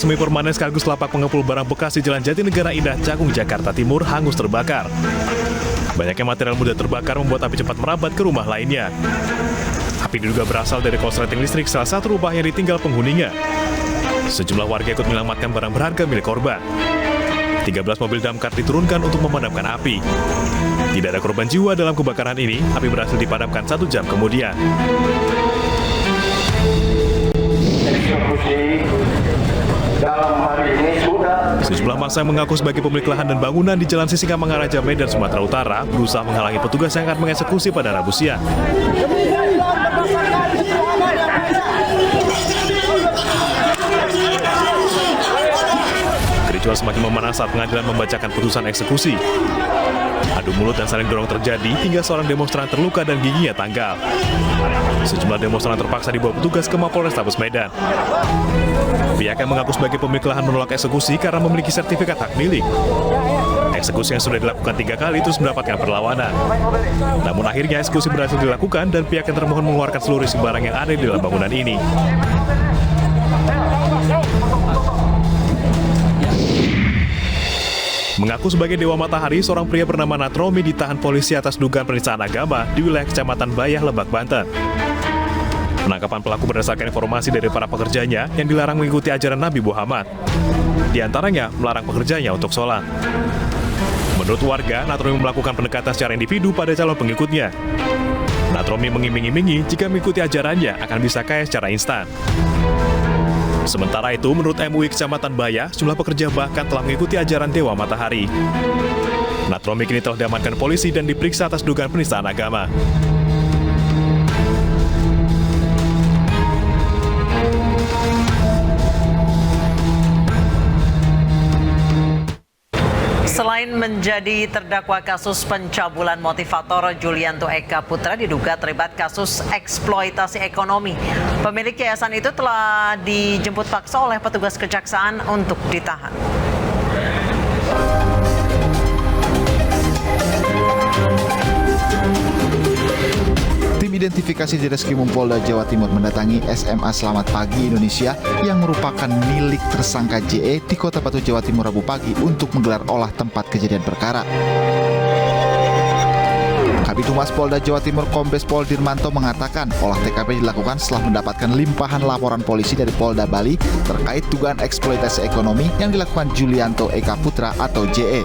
semi permanen sekaligus lapak pengepul barang bekas di Jalan Jatinegara Indah, Cakung, Jakarta Timur hangus terbakar. Banyaknya material mudah terbakar membuat api cepat merambat ke rumah lainnya. Api diduga berasal dari korsleting listrik salah satu rumah yang ditinggal penghuninya. Sejumlah warga ikut menyelamatkan barang berharga milik korban. 13 mobil damkar diturunkan untuk memadamkan api. Tidak ada korban jiwa dalam kebakaran ini, api berhasil dipadamkan 1 jam kemudian. Dalam hari ini sudah Sejumlah massa yang mengaku sebagai pemilik lahan dan bangunan di Jalan Sisingamangaraja, Medan, Sumatera Utara berusaha menghalangi petugas yang akan mengeksekusi pada Rabu siang. Kericuan semakin memanas saat pengadilan membacakan putusan eksekusi. Adu mulut dan saling dorong terjadi hingga seorang demonstran terluka dan giginya tanggal. Sejumlah demonstran terpaksa dibawa petugas ke Mapolrestabes Medan. Pihak yang mengaku sebagai pemilik lahan menolak eksekusi karena memiliki sertifikat hak milik. Eksekusi yang sudah dilakukan 3 kali terus mendapatkan perlawanan. Namun akhirnya eksekusi berhasil dilakukan dan pihak yang termohon mengeluarkan seluruh isi barang yang ada di dalam bangunan ini. Mengaku sebagai Dewa Matahari, seorang pria bernama Natromi ditahan polisi atas dugaan penistaan agama di wilayah Kecamatan Bayah, Lebak, Banten. Penangkapan pelaku berdasarkan informasi dari para pekerjanya yang dilarang mengikuti ajaran Nabi Muhammad. Di antaranya, melarang pekerjanya untuk sholat. Menurut warga, Natromi melakukan pendekatan secara individu pada calon pengikutnya. Natromi mengiming-imingi jika mengikuti ajarannya akan bisa kaya secara instan. Sementara itu, menurut MUI Kecamatan Bayah, jumlah pekerja bahkan telah mengikuti ajaran Dewa Matahari. Natromi kini telah diamankan polisi dan diperiksa atas dugaan penistaan agama. Selain menjadi terdakwa kasus pencabulan motivator, Julianto Eka Putra diduga terlibat kasus eksploitasi ekonomi. Pemilik yayasan itu telah dijemput paksa oleh petugas kejaksaan untuk ditahan. Tim identifikasi di Reskrimum Polda Jawa Timur mendatangi SMA Selamat Pagi Indonesia yang merupakan milik tersangka JE di Kota Batu, Jawa Timur Rabu pagi untuk menggelar olah tempat kejadian perkara. Kabid Humas Polda Jawa Timur Kombes Pol Dirmanto mengatakan olah TKP dilakukan setelah mendapatkan limpahan laporan polisi dari Polda Bali terkait dugaan eksploitasi ekonomi yang dilakukan Julianto Eka Putra atau JE.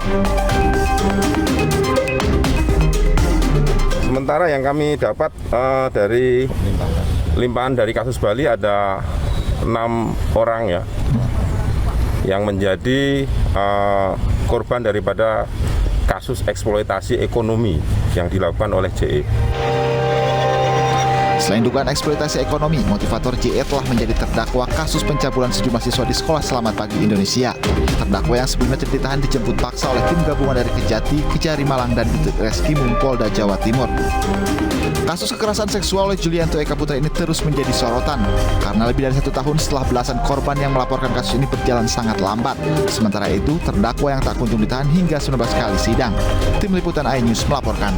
Sementara yang kami dapat dari limpahan dari kasus Bali ada 6 orang ya yang menjadi korban daripada kasus eksploitasi ekonomi yang dilakukan oleh JE. Selain dugaan eksploitasi ekonomi, motivator JE telah menjadi terdakwa kasus pencabulan sejumlah siswa di Sekolah Selamat Pagi Indonesia. Terdakwa yang sebelumnya ditahan dijemput paksa oleh tim gabungan dari Kejati, Kejari Malang, dan Reskrimum Polda Jawa Timur. Kasus kekerasan seksual oleh Julianto Eka Putra ini terus menjadi sorotan karena lebih dari 1 tahun setelah belasan korban yang melaporkan kasus ini berjalan sangat lambat. Sementara itu, terdakwa yang tak kunjung ditahan hingga 19 kali sidang. Tim Liputan iNews melaporkan.